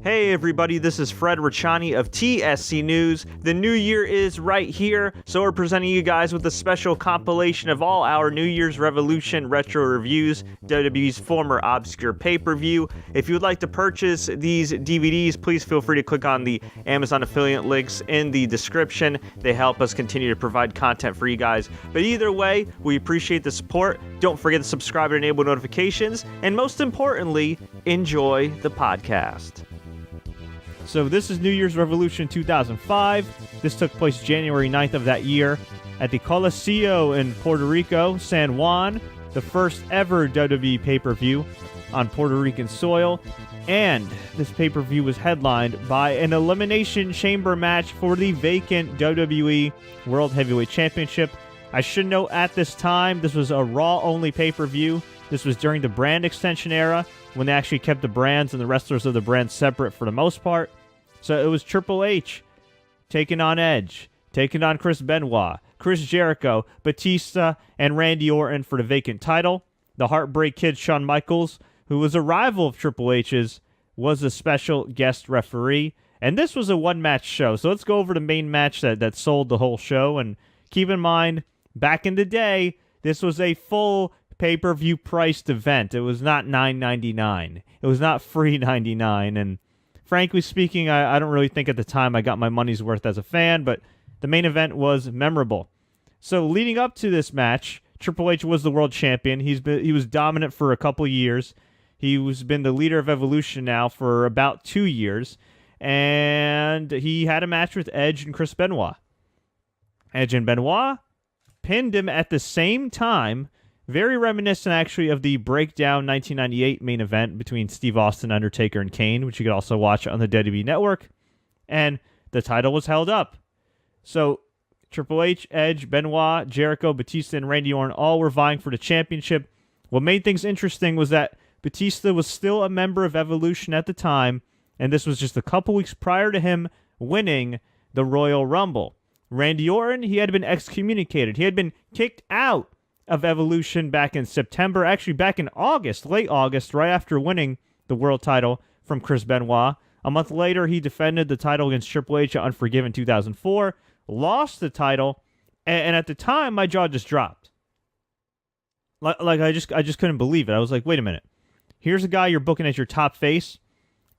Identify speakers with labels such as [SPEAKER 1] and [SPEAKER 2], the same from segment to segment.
[SPEAKER 1] Hey everybody, this is Fred Richani of TSC News. The new year is right here, so we're presenting you guys with a special compilation of all our New Year's Revolution retro reviews, WWE's former obscure pay-per-view. If you would like to purchase these DVDs, please feel free to click on the Amazon affiliate links in the description. They help us continue to provide content for you guys. But either way, we appreciate the support. Don't forget to subscribe and enable notifications, and most importantly, enjoy the podcast.
[SPEAKER 2] So this is New Year's Revolution 2005. This took place January 9th of that year at the Coliseo in Puerto Rico, San Juan, the first ever WWE pay-per-view on Puerto Rican soil. And this pay-per-view was headlined by an Elimination Chamber match for the vacant WWE World Heavyweight Championship. I should note at this time, this was a Raw-only pay-per-view. This was during the brand extension era, when they actually kept the brands and the wrestlers of the brand separate for the most part. So it was Triple H taking on Edge, taking on Chris Benoit, Chris Jericho, Batista, and Randy Orton for the vacant title. The Heartbreak Kid Shawn Michaels, who was a rival of Triple H's, was a special guest referee. And this was a one-match show, so let's go over the main match that sold the whole show. And keep in mind, back in the day, this was a full pay-per-view priced event. It was not $9.99. It was not free $99. And frankly speaking, I don't really think at the time I got my money's worth as a fan, but the main event was memorable. So leading up to this match, Triple H was the world champion. He was dominant for a couple years. He's been the leader of Evolution now for about 2 years. And he had a match with Edge and Chris Benoit. Edge and Benoit pinned him at the same time. Very reminiscent, actually, of the Breakdown 1998 main event between Steve Austin, Undertaker, and Kane, which you could also watch on the WWE Network. And the title was held up. So Triple H, Edge, Benoit, Jericho, Batista, and Randy Orton all were vying for the championship. What made things interesting was that Batista was still a member of Evolution at the time, and this was just a couple weeks prior to him winning the Royal Rumble. Randy Orton, he had been excommunicated. He had been kicked out of Evolution back in September, actually back in August, late August, right after winning the world title from Chris Benoit. A month later, he defended the title against Triple H at Unforgiven 2004, lost the title, and at the time, my jaw just dropped. Like I just couldn't believe it. I was like, wait a minute. Here's a guy you're booking as your top face,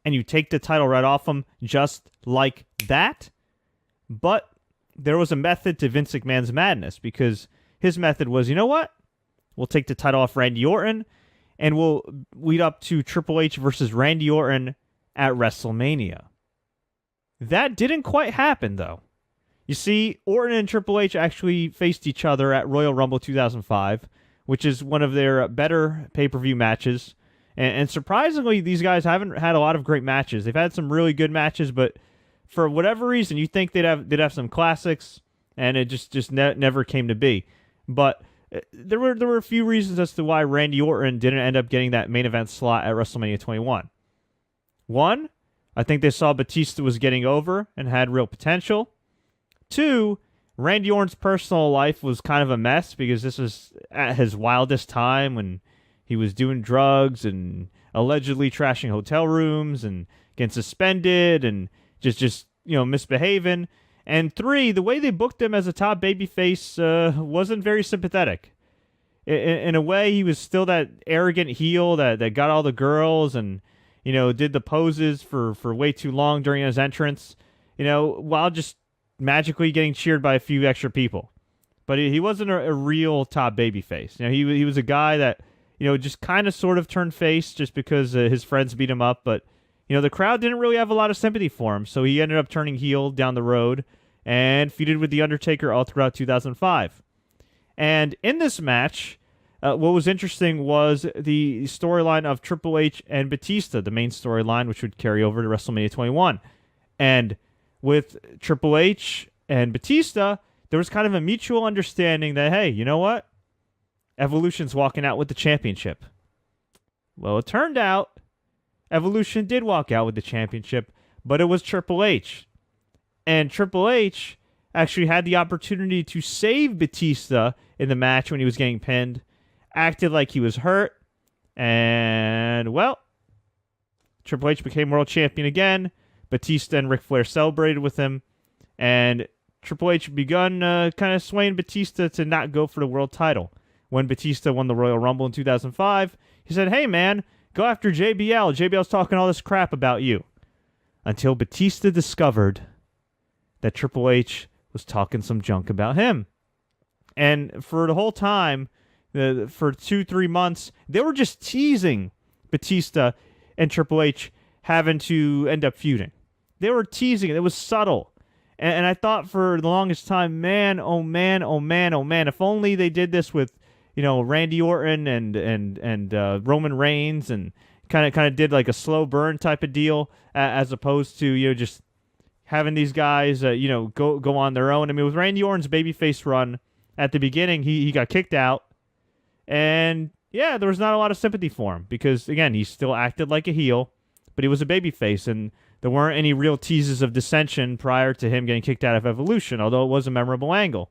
[SPEAKER 2] and you take the title right off him just like that? But there was a method to Vince McMahon's madness, because his method was, you know what? We'll take the title off Randy Orton, and we'll lead up to Triple H versus Randy Orton at WrestleMania. That didn't quite happen, though. You see, Orton and Triple H actually faced each other at Royal Rumble 2005, which is one of their better pay-per-view matches. And surprisingly, these guys haven't had a lot of great matches. They've had some really good matches, but for whatever reason, you think they'd have some classics, and it just never came to be. But there were a few reasons as to why Randy Orton didn't end up getting that main event slot at WrestleMania 21. One, I think they saw Batista was getting over and had real potential. Two, Randy Orton's personal life was kind of a mess, because this was at his wildest time when he was doing drugs and allegedly trashing hotel rooms and getting suspended and just misbehaving. And three, the way they booked him as a top babyface wasn't very sympathetic. In a way, he was still that arrogant heel that got all the girls and, did the poses for way too long during his entrance, while just magically getting cheered by a few extra people. But he wasn't a real top babyface. He was a guy that, just kind of sort of turned face just because his friends beat him up. But, the crowd didn't really have a lot of sympathy for him, so he ended up turning heel down the road and feuded with The Undertaker all throughout 2005. And in this match, what was interesting was the storyline of Triple H and Batista, the main storyline, which would carry over to WrestleMania 21. And with Triple H and Batista, there was kind of a mutual understanding that, hey, you know what? Evolution's walking out with the championship. Well, it turned out Evolution did walk out with the championship, but it was Triple H. And Triple H actually had the opportunity to save Batista in the match when he was getting pinned, acted like he was hurt, and, well, Triple H became world champion again. Batista and Ric Flair celebrated with him. And Triple H begun kind of swaying Batista to not go for the world title. When Batista won the Royal Rumble in 2005, he said, hey, man, go after JBL. JBL's talking all this crap about you. Until Batista discovered that Triple H was talking some junk about him. And for the whole time, for 2-3 months, they were just teasing Batista and Triple H having to end up feuding. They were teasing it. It was subtle. And I thought for the longest time, man, oh man, oh man, oh man, if only they did this with, Randy Orton and Roman Reigns and kind of did like a slow burn type of deal as opposed to, just having these guys, go on their own. I mean, with Randy Orton's babyface run at the beginning, he got kicked out. And yeah, there was not a lot of sympathy for him because, again, he still acted like a heel, but he was a babyface, and there weren't any real teases of dissension prior to him getting kicked out of Evolution, although it was a memorable angle.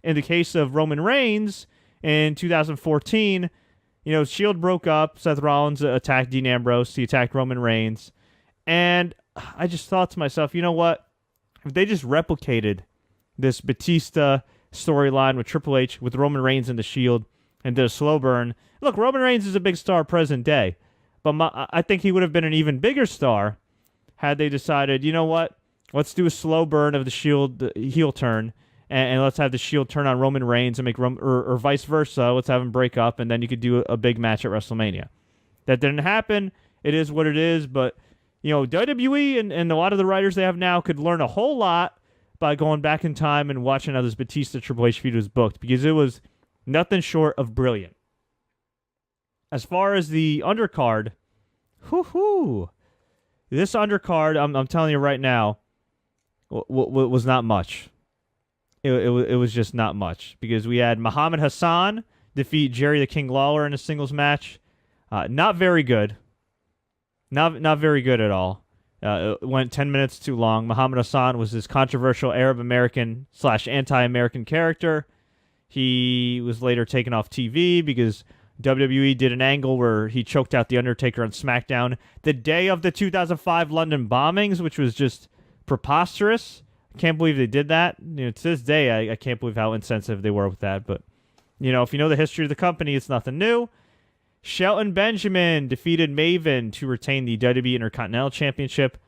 [SPEAKER 2] In the case of Roman Reigns in 2014, Shield broke up. Seth Rollins attacked Dean Ambrose. He attacked Roman Reigns. And I just thought to myself, you know what? If they just replicated this Batista storyline with Triple H, with Roman Reigns and the Shield, and did a slow burn. Look, Roman Reigns is a big star present day, but I think he would have been an even bigger star had they decided, you know what? Let's do a slow burn of the Shield heel turn, and let's have the Shield turn on Roman Reigns and make or vice versa. Let's have them break up, and then you could do a big match at WrestleMania. That didn't happen. It is what it is, but WWE and a lot of the writers they have now could learn a whole lot by going back in time and watching how this Batista Triple H feud was booked, because it was nothing short of brilliant. As far as the undercard, this undercard, I'm telling you right now, was not much. It was just not much, because we had Muhammad Hassan defeat Jerry the King Lawler in a singles match. Not very good. Not very good at all. It went 10 minutes too long. Muhammad Hassan was this controversial Arab American / anti-American character. He was later taken off TV because WWE did an angle where he choked out The Undertaker on SmackDown the day of the 2005 London bombings, which was just preposterous. I can't believe they did that. To this day, I can't believe how insensitive they were with that. But, if you know the history of the company, it's nothing new. Shelton Benjamin defeated Maven to retain the WWE Intercontinental Championship.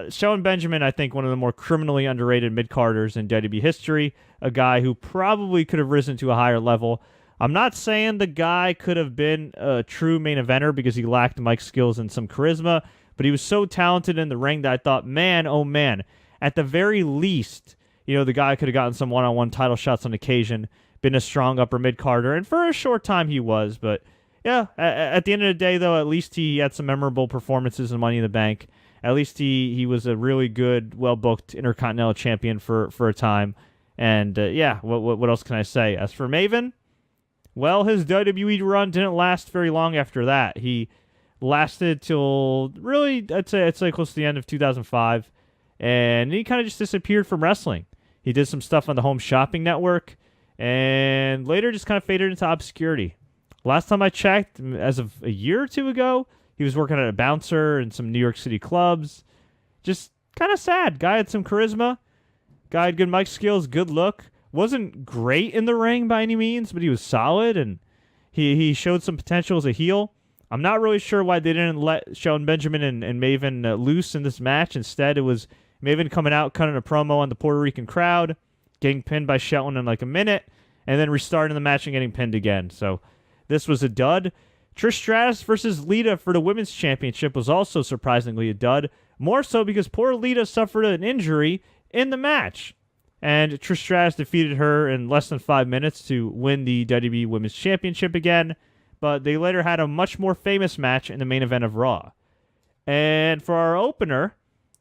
[SPEAKER 2] Shelton Benjamin, I think, one of the more criminally underrated mid-carders in WWE history. A guy who probably could have risen to a higher level. I'm not saying the guy could have been a true main eventer because he lacked mic skills and some charisma, but he was so talented in the ring that I thought, man, oh man, at the very least, the guy could have gotten some one-on-one title shots on occasion, been a strong upper mid-carder, and for a short time he was, but yeah, at the end of the day, though, at least he had some memorable performances in Money in the Bank. At least he was a really good, well-booked Intercontinental Champion for a time. And, what else can I say? As for Maven, well, his WWE run didn't last very long after that. He lasted till, really, I'd say close to the end of 2005. And he kind of just disappeared from wrestling. He did some stuff on the Home Shopping Network, and later just kind of faded into obscurity. Last time I checked, as of a year or two ago, he was working at a bouncer in some New York City clubs. Just kind of sad. Guy had some charisma. Guy had good mic skills, good look. Wasn't great in the ring by any means, but he was solid, and he showed some potential as a heel. I'm not really sure why they didn't let Shelton Benjamin and Maven loose in this match. Instead, it was Maven coming out, cutting a promo on the Puerto Rican crowd, getting pinned by Shelton in like a minute, and then restarting the match and getting pinned again. So this was a dud. Trish Stratus versus Lita for the Women's Championship was also surprisingly a dud. More so because poor Lita suffered an injury in the match. And Trish Stratus defeated her in less than 5 minutes to win the WWE Women's Championship again. But they later had a much more famous match in the main event of Raw. And for our opener,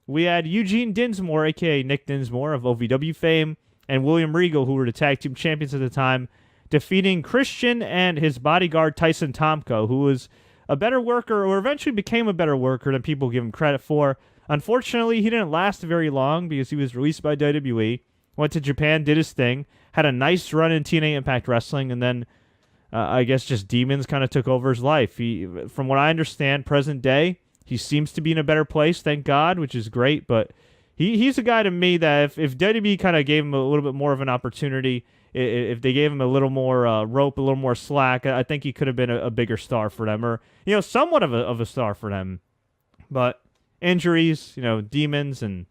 [SPEAKER 2] we had Eugene Dinsmore, a.k.a. Nick Dinsmore of OVW fame, and William Regal, who were the tag team champions at the time, defeating Christian and his bodyguard Tyson Tomko, who was a better worker, or eventually became a better worker than people give him credit for. Unfortunately, he didn't last very long because he was released by WWE, went to Japan, did his thing, had a nice run in TNA Impact Wrestling, and then I guess just demons kind of took over his life. From what I understand, present day, He seems to be in a better place, thank God, which is great. But he's a guy to me that if WWE kind of gave him a little bit more of an opportunity, if they gave him a little more rope, a little more slack, I think he could have been a bigger star for them, or somewhat of a star for them. But injuries, demons and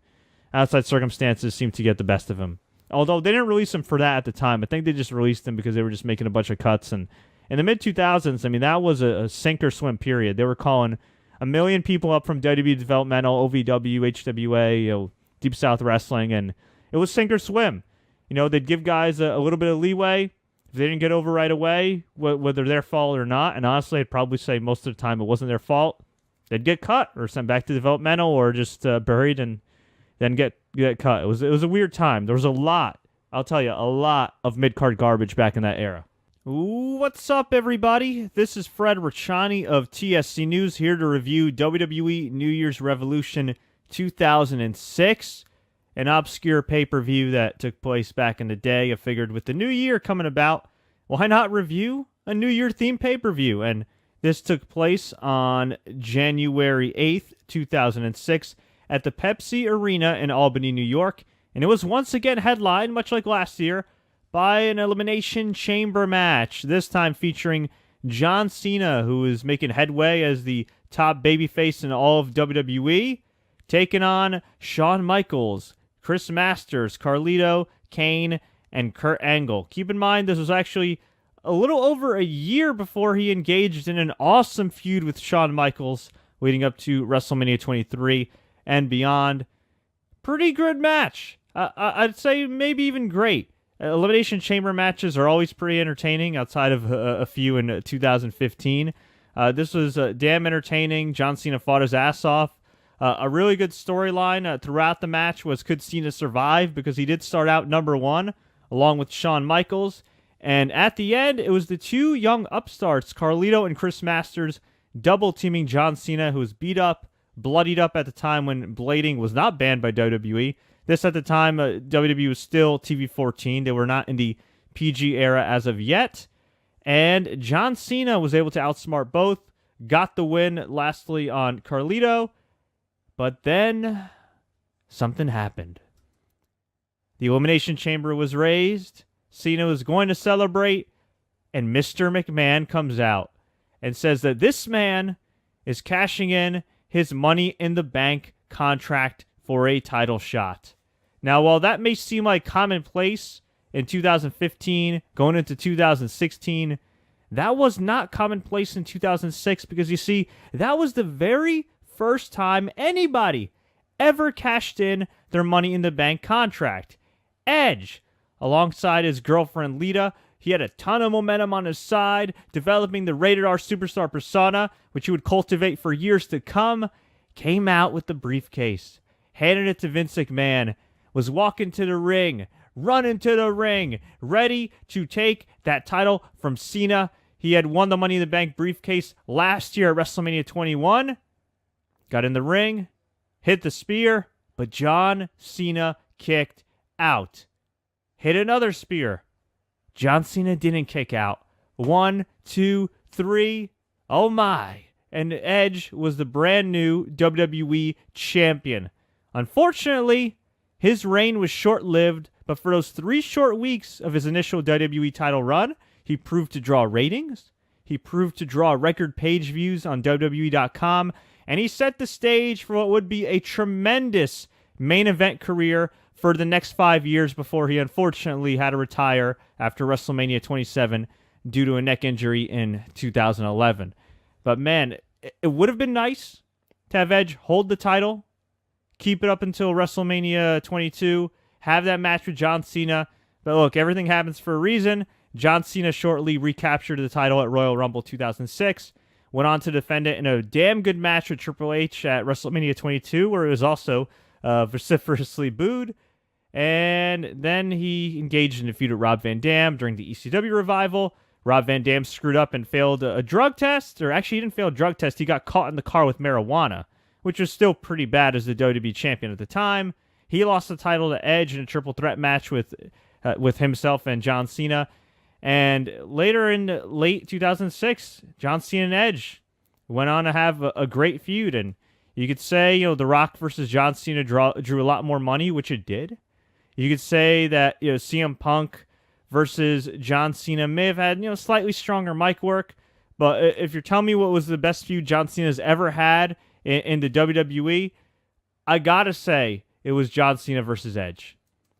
[SPEAKER 2] outside circumstances seem to get the best of him. Although they didn't release him for that at the time. I think they just released him because they were just making a bunch of cuts. And in the mid-2000s, I mean, that was a sink or swim period. They were calling 1 million people up from WWE Developmental, OVW, HWA, Deep South Wrestling, and it was sink or swim. They'd give guys a little bit of leeway. If they didn't get over right away, whether their fault or not, and honestly, I'd probably say most of the time it wasn't their fault, they'd get cut or sent back to developmental or just buried and then get cut. It was a weird time. There was a lot of mid-card garbage back in that era. Ooh, what's up, everybody? This is Fred Richani of TSC News here to review WWE New Year's Revolution 2006, an obscure pay-per-view that took place back in the day. I figured with the new year coming about, why not review a New Year-themed pay-per-view? And this took place on January 8th, 2006, at the Pepsi Arena in Albany, New York, and it was once again headlined, much like last year, by an Elimination Chamber match, this time featuring John Cena, who is making headway as the top babyface in all of WWE, taking on Shawn Michaels, Chris Masters, Carlito, Kane, and Kurt Angle. Keep in mind, this was actually a little over a year before he engaged in an awesome feud with Shawn Michaels, leading up to WrestleMania 23 and beyond. Pretty good match. I'd say maybe even great. Elimination Chamber matches are always pretty entertaining outside of a few in 2015. This was damn entertaining. John Cena fought his ass off. A really good storyline throughout the match was, could Cena survive? Because he did start out number one along with Shawn Michaels. And at the end, it was the two young upstarts, Carlito and Chris Masters, double teaming John Cena, who was beat up, bloodied up at the time when blading was not banned by WWE. This at the time, WWE was still TV-14. They were not in the PG era as of yet. And John Cena was able to outsmart both, got the win lastly on Carlito. But then something happened. The Elimination Chamber was raised. Cena was going to celebrate. And Mr. McMahon comes out and says that this man is cashing in his Money in the Bank contract for a title shot. Now, while that may seem like commonplace in 2015, going into 2016, that was not commonplace in 2006 because, you see, that was the very first time anybody ever cashed in their Money in the Bank contract. Edge, alongside his girlfriend Lita, he had a ton of momentum on his side, developing the Rated R Superstar persona, which he would cultivate for years to come, came out with the briefcase, handed it to Vince McMahon, was walking to the ring, running to the ring, ready to take that title from Cena. He had won the Money in the Bank briefcase last year at WrestleMania 21, got in the ring, hit the spear, but John Cena kicked out. Hit another spear. John Cena didn't kick out. 1, 2, 3. Oh my. And Edge was the brand new WWE champion. Unfortunately, his reign was short-lived, but for those 3 short weeks of his initial WWE title run, he proved to draw ratings, he proved to draw record page views on WWE.com, and he set the stage for what would be a tremendous main event career for the next 5 years before he unfortunately had to retire after WrestleMania 27 due to a neck injury in 2011. But man, it would have been nice to have Edge hold the title, keep it up until WrestleMania 22, have that match with John Cena. But look, everything happens for a reason. John Cena shortly recaptured the title at Royal Rumble 2006, went on to defend it in a damn good match with Triple H at WrestleMania 22, where it was also vociferously booed. And then he engaged in a feud with Rob Van Dam during the ECW revival. Rob Van Dam screwed up and failed a drug test, or actually he didn't fail a drug test, he got caught in the car with marijuana, which was still pretty bad as the WWE champion at the time. He lost the title to Edge in a triple threat match with himself and John Cena. And later in late 2006, John Cena and Edge went on to have a great feud. And You could say, The Rock versus John Cena drew a lot more money, which it did. You could say that, CM Punk versus John Cena may have had, slightly stronger mic work. But if you're telling me what was the best feud John Cena's ever had in the WWE, I gotta say it was John Cena versus Edge.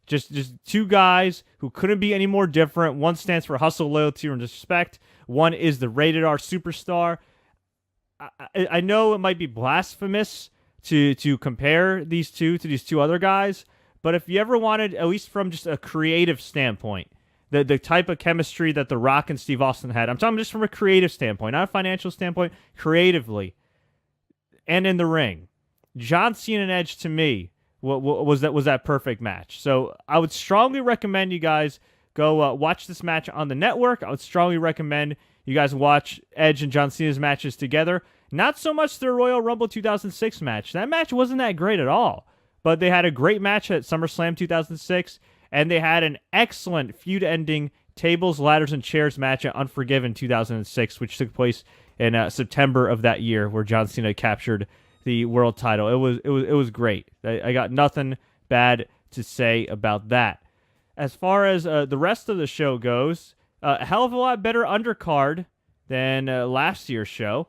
[SPEAKER 2] Just two guys who couldn't be any more different. One stands for hustle, loyalty, and respect. One is the rated R superstar. I know it might be blasphemous to compare these two to these two other guys, but if you ever wanted, at least from just a creative standpoint, the type of chemistry that The Rock and Steve Austin had, I'm talking just from a creative standpoint, not a financial standpoint, creatively, and in the ring, John Cena and Edge, to me, was that perfect match. So I would strongly recommend you guys go watch this match on the network. I would strongly recommend you guys watch Edge and John Cena's matches together. Not so much their Royal Rumble 2006 match. That match wasn't that great at all. But they had a great match at SummerSlam 2006, and they had an excellent feud-ending tables, ladders, and chairs match at Unforgiven 2006, which took place in September of that year, where John Cena captured the world title. It was great. I got nothing bad to say about that. As far as the rest of the show goes, a hell of a lot better undercard than last year's show.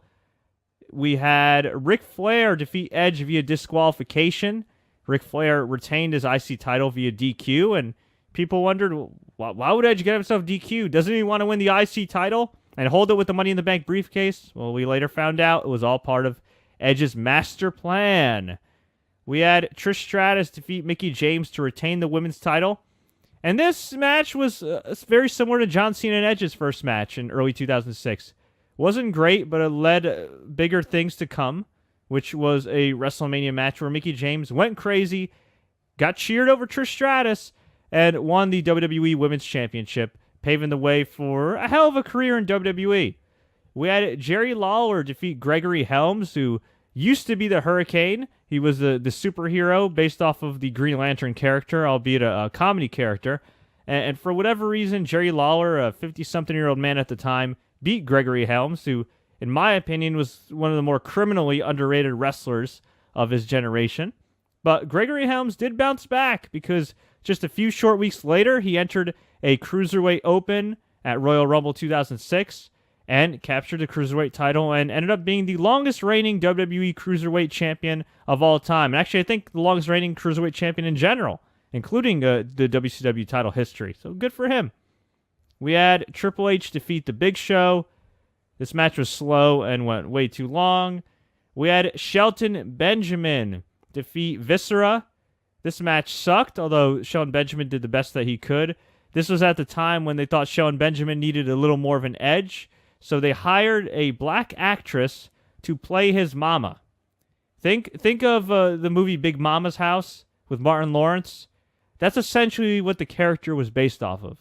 [SPEAKER 2] We had Ric Flair defeat Edge via disqualification. Ric Flair retained his IC title via DQ, and people wondered, why would Edge get himself DQ? Doesn't he want to win the IC title and hold it with the Money in the Bank briefcase? Well, we later found out it was all part of Edge's master plan. We had Trish Stratus defeat Mickie James to retain the women's title. And this match was very similar to John Cena and Edge's first match in early 2006. Wasn't great, but it led bigger things to come, which was a WrestleMania match where Mickie James went crazy, got cheered over Trish Stratus, and won the WWE Women's Championship, paving the way for a hell of a career in WWE. We had Jerry Lawler defeat Gregory Helms, who used to be the Hurricane. He was the superhero based off of the Green Lantern character, albeit a comedy character. And for whatever reason, Jerry Lawler, a 50-something-year-old man at the time, beat Gregory Helms, who, in my opinion, was one of the more criminally underrated wrestlers of his generation. But Gregory Helms did bounce back because just a few short weeks later, he entered a Cruiserweight Open at Royal Rumble 2006 and captured the Cruiserweight title and ended up being the longest reigning WWE Cruiserweight champion of all time. And actually, I think the longest reigning Cruiserweight champion in general, including the WCW title history. So good for him. We had Triple H defeat The Big Show. This match was slow and went way too long. We had Shelton Benjamin defeat Viscera. This match sucked, although Shelton Benjamin did the best that he could. This was at the time when they thought Shelton Benjamin needed a little more of an edge, so they hired a black actress to play his mama. Think of the movie Big Mama's House with Martin Lawrence. That's essentially what the character was based off of,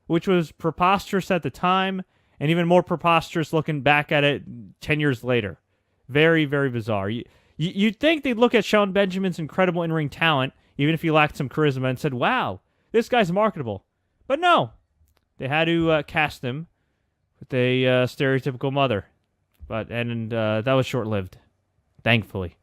[SPEAKER 2] which was preposterous at the time, and even more preposterous looking back at it 10 years later. Very, very bizarre. You'd think they'd look at Shelton Benjamin's incredible in-ring talent, even if he lacked some charisma, and said, wow, this guy's marketable. But no, they had to cast him with a stereotypical mother. And that was short-lived, thankfully.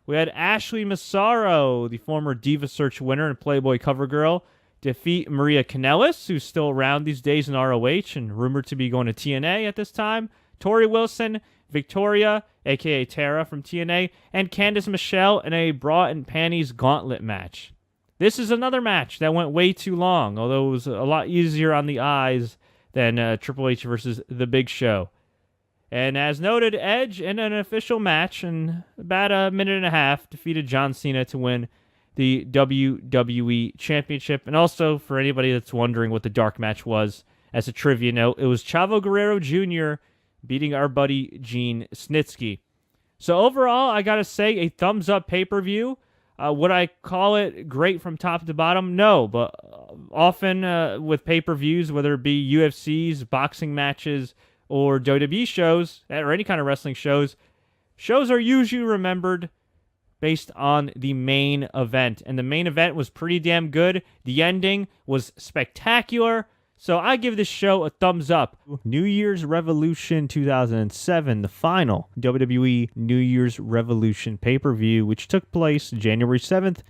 [SPEAKER 2] We had Ashley Massaro, the former Diva Search winner and Playboy cover girl, defeat Maria Kanellis, who's still around these days in ROH and rumored to be going to TNA at this time, Tori Wilson, Victoria, a.k.a. Tara from TNA, and Candice Michelle in a bra and panties gauntlet match. This is another match that went way too long, although it was a lot easier on the eyes than Triple H versus The Big Show. And as noted, Edge, in an official match in about a minute and a half, defeated John Cena to win the WWE Championship. And also, for anybody that's wondering what the dark match was, as a trivia note, it was Chavo Guerrero Jr. beating our buddy Gene Snitsky. So overall, I gotta say, a thumbs-up pay-per-view. Would I call it great from top to bottom? No, but often with pay-per-views, whether it be UFCs, boxing matches, or WWE shows, or any kind of wrestling shows are usually remembered based on the main event. And the main event was pretty damn good. The ending was spectacular. So I give this show a thumbs up. New Year's Revolution 2007, the final WWE New Year's Revolution pay-per-view, which took place January 7th,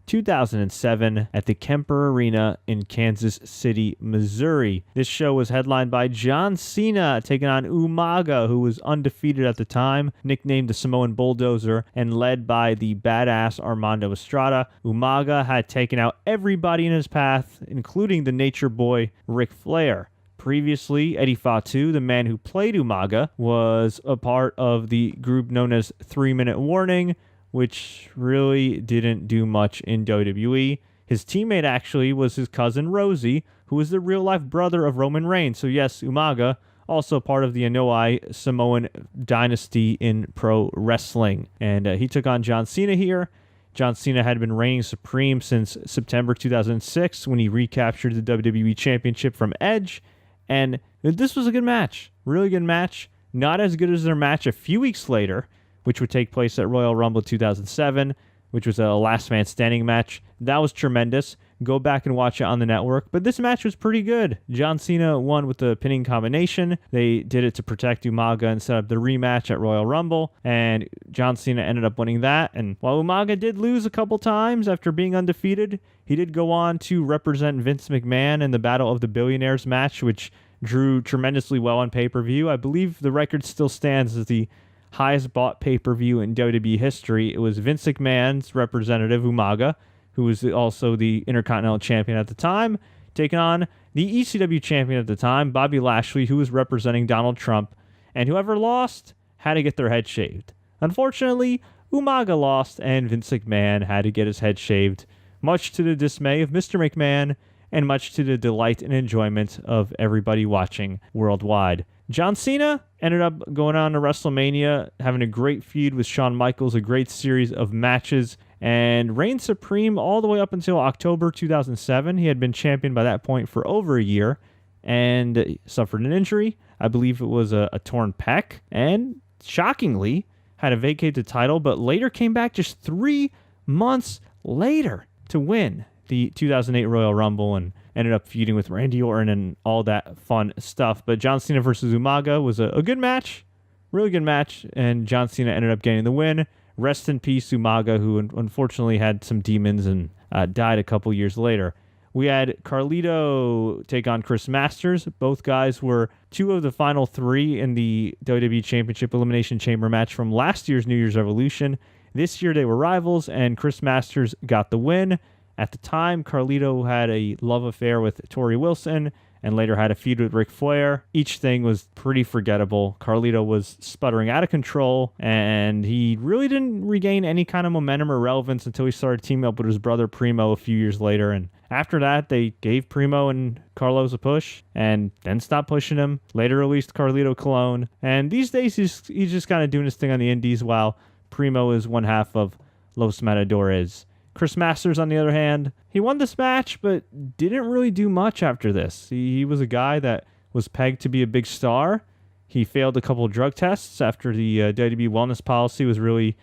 [SPEAKER 2] 2007 at the Kemper Arena in Kansas City, Missouri. This show was headlined by John Cena taking on Umaga, who was undefeated at the time, nicknamed the Samoan Bulldozer, and led by the badass Armando Estrada. Umaga had taken out everybody in his path, including the Nature Boy Ric Flair. Previously, Eddie Fatu, the man who played Umaga, was a part of the group known as 3 Minute Warning, which really didn't do much in WWE. His teammate actually was his cousin Rosie, who was the real-life brother of Roman Reigns. So yes, Umaga, also part of the Anoa'i Samoan dynasty in pro wrestling. And he took on John Cena here. John Cena had been reigning supreme since September 2006 when he recaptured the WWE Championship from Edge. And this was a good match. Really good match. Not as good as their match a few weeks later, which would take place at Royal Rumble 2007, which was a last man standing match. That was tremendous. Go back and watch it on the network. But this match was pretty good. John Cena won with the pinning combination. They did it to protect Umaga and set up the rematch at Royal Rumble, and John Cena ended up winning that. And while Umaga did lose a couple times after being undefeated, he did go on to represent Vince McMahon in the Battle of the Billionaires match, which drew tremendously well on pay-per-view. I believe the record still stands as the highest bought pay-per-view in WWE history. It was Vince McMahon's representative, Umaga, who was also the Intercontinental Champion at the time, taking on the ECW Champion at the time, Bobby Lashley, who was representing Donald Trump, and whoever lost had to get their head shaved. Unfortunately, Umaga lost, and Vince McMahon had to get his head shaved, much to the dismay of Mr. McMahon, and much to the delight and enjoyment of everybody watching worldwide. John Cena ended up going on to WrestleMania, having a great feud with Shawn Michaels, a great series of matches, and reigned supreme all the way up until October 2007. He had been champion by that point for over a year and suffered an injury. I believe it was a torn pec, and shockingly had to vacate the title, but later came back just 3 months later to win the 2008 Royal Rumble and ended up feuding with Randy Orton and all that fun stuff. But John Cena versus Umaga was a good match, really good match, and John Cena ended up getting the win. Rest in peace, Umaga, who unfortunately had some demons and died a couple years later. We had Carlito take on Chris Masters. Both guys were 2 of the final 3 in the WWE Championship Elimination Chamber match from last year's New Year's Revolution. This year they were rivals, and Chris Masters got the win. At the time, Carlito had a love affair with Tori Wilson and later had a feud with Ric Flair. Each thing was pretty forgettable. Carlito was sputtering out of control, and he really didn't regain any kind of momentum or relevance until he started teaming up with his brother Primo a few years later. And after that, they gave Primo and Carlos a push and then stopped pushing him. Later released Carlito Colon. And these days, he's just kind of doing his thing on the indies while Primo is one half of Los Matadores. Chris Masters, on the other hand, he won this match, but didn't really do much after this. He was a guy that was pegged to be a big star. He failed a couple of drug tests after the WWE wellness policy was really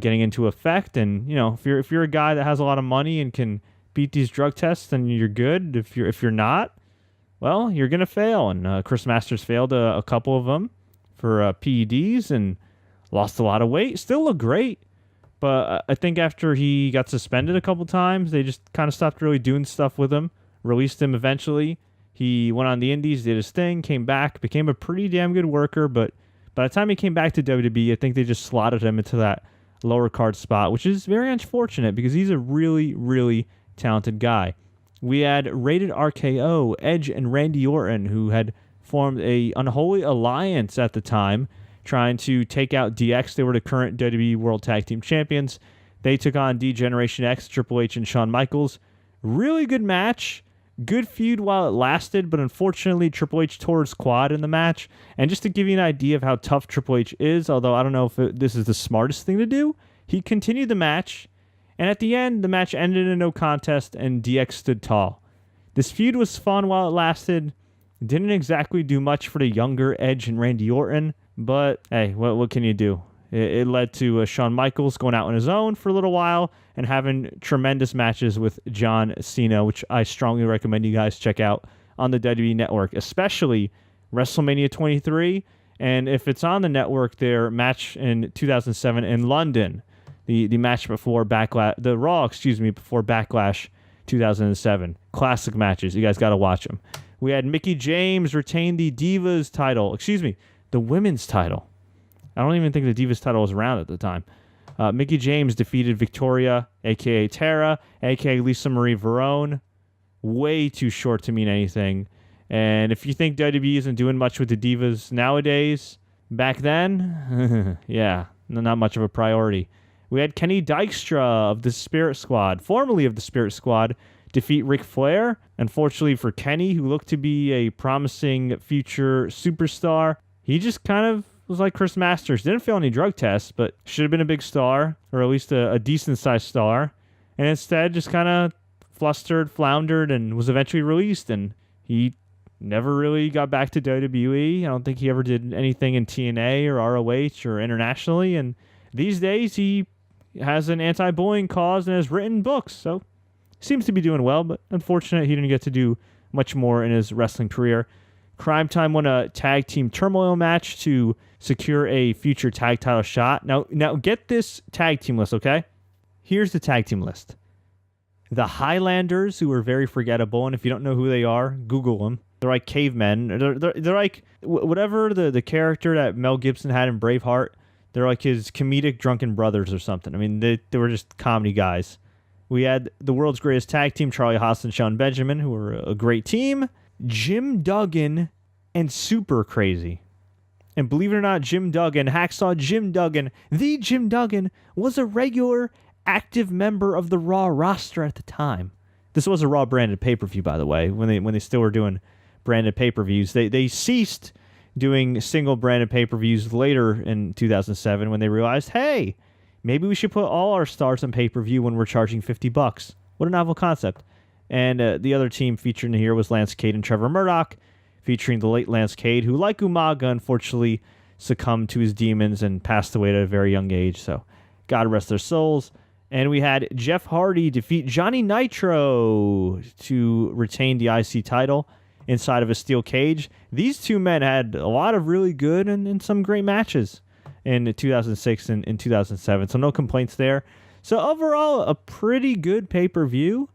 [SPEAKER 2] getting into effect. And, you know, if you're a guy that has a lot of money and can beat these drug tests, then you're good. If you're not, well, you're going to fail. And Chris Masters failed a couple of them for PEDs and lost a lot of weight. Still looked great. But I think after he got suspended a couple times, they just kind of stopped really doing stuff with him, released him eventually. He went on the indies, did his thing, came back, became a pretty damn good worker. But by the time he came back to WWE, I think they just slotted him into that lower card spot, which is very unfortunate because he's a really, really talented guy. We had Rated RKO, Edge and Randy Orton, who had formed a unholy alliance at the time, trying to take out DX. They were the current WWE World Tag Team Champions. They took on D-Generation X, Triple H, and Shawn Michaels. Really good match. Good feud while it lasted, but unfortunately Triple H tore his quad in the match. And just to give you an idea of how tough Triple H is, although I don't know if this is the smartest thing to do, he continued the match, and at the end, the match ended in a no contest, and DX stood tall. This feud was fun while it lasted. Didn't exactly do much for the younger Edge and Randy Orton, but hey, what can you do? It led to Shawn Michaels going out on his own for a little while and having tremendous matches with John Cena, which I strongly recommend you guys check out on the WWE Network, especially WrestleMania 23, and if it's on the network, their match in 2007 in London, the match before Backlash, the Raw, before Backlash 2007. Classic matches. You guys got to watch them. We had Mickie James retain the Divas title. The women's title. I don't even think the Divas title was around at the time. Mickie James defeated Victoria, a.k.a. Tara, a.k.a. Lisa Marie Verone. Way too short to mean anything. And if you think WWE isn't doing much with the Divas nowadays, back then, yeah, not much of a priority. We had Kenny Dykstra of the Spirit Squad, formerly of the Spirit Squad, defeat Ric Flair. Unfortunately for Kenny, who looked to be a promising future superstar, he just kind of was like Chris Masters. Didn't fail any drug tests, but should have been a big star, or at least a decent-sized star. And instead just kind of flustered, floundered, and was eventually released. And he never really got back to WWE. I don't think he ever did anything in TNA or ROH or internationally. And these days, he has an anti-bullying cause and has written books. So seems to be doing well, but unfortunately, he didn't get to do much more in his wrestling career. Crime Time won a tag team turmoil match to secure a future tag title shot. Now get this tag team list, okay? Here's the tag team list. The Highlanders, who are very forgettable, and if you don't know who they are, Google them. They're like cavemen. They're like whatever the character that Mel Gibson had in Braveheart. They're like his comedic drunken brothers or something. I mean, they were just comedy guys. We had the world's greatest tag team, Charlie Haas and Sean Benjamin, who were a great team. Jim Duggan and Super Crazy. And believe it or not, Hacksaw Jim Duggan, the Jim Duggan, was a regular active member of the Raw roster at the time. This was a Raw branded pay-per-view, by the way, when they still were doing branded pay-per-views. They ceased doing single branded pay-per-views later in 2007 when they realized, hey, maybe we should put all our stars on pay-per-view when we're charging $50. What a novel concept. And the other team featured in here was Lance Cade and Trevor Murdoch, featuring the late Lance Cade, who, like Umaga, unfortunately succumbed to his demons and passed away at a very young age. So God rest their souls. And we had Jeff Hardy defeat Johnny Nitro to retain the IC title inside of a steel cage. These two men had a lot of really good and some great matches in 2006 and 2007. So no complaints there. So overall, a pretty good pay-per-view.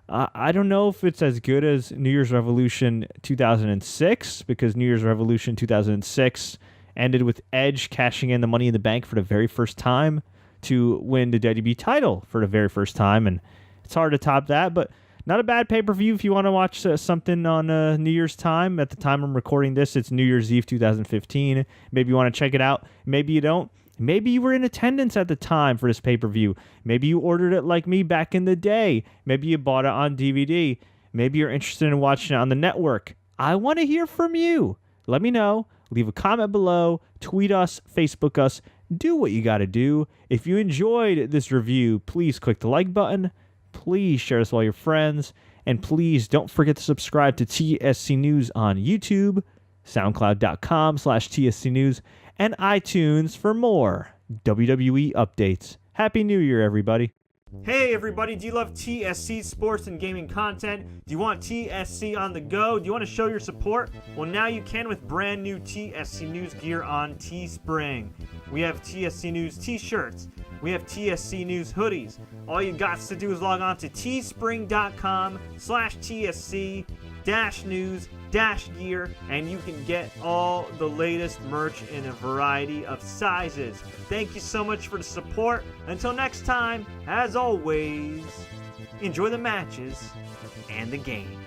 [SPEAKER 2] I don't know if it's as good as New Year's Revolution 2006, because New Year's Revolution 2006 ended with Edge cashing in the Money in the Bank for the very first time to win the WWE title for the very first time, and it's hard to top that, but not a bad pay-per-view if you want to watch something on New Year's time. At the time I'm recording this, it's New Year's Eve 2015. Maybe you want to check it out. Maybe you don't. Maybe you were in attendance at the time for this pay-per-view. Maybe you ordered it like me back in the day. Maybe you bought it on DVD. Maybe you're interested in watching it on the network. I want to hear from you. Let me know. Leave a comment below. Tweet us. Facebook us. Do what you got to do. If you enjoyed this review, please click the like button. Please share this with all your friends. And please don't forget to subscribe to TSC News on YouTube, SoundCloud.com/TSC News, and iTunes for more WWE updates. Happy New Year, everybody. Hey everybody, do you love TSC sports and gaming content? Do you want TSC on the go? Do you want to show your support? Well, now you can with brand new TSC News gear on Teespring. We have TSC News t-shirts. We have TSC News hoodies. All you got to do is log on to teespring.com/TSC-news-gear, and you can get all the latest merch in a variety of sizes. Thank you so much for the support. Until next time, as always, enjoy the matches and the games.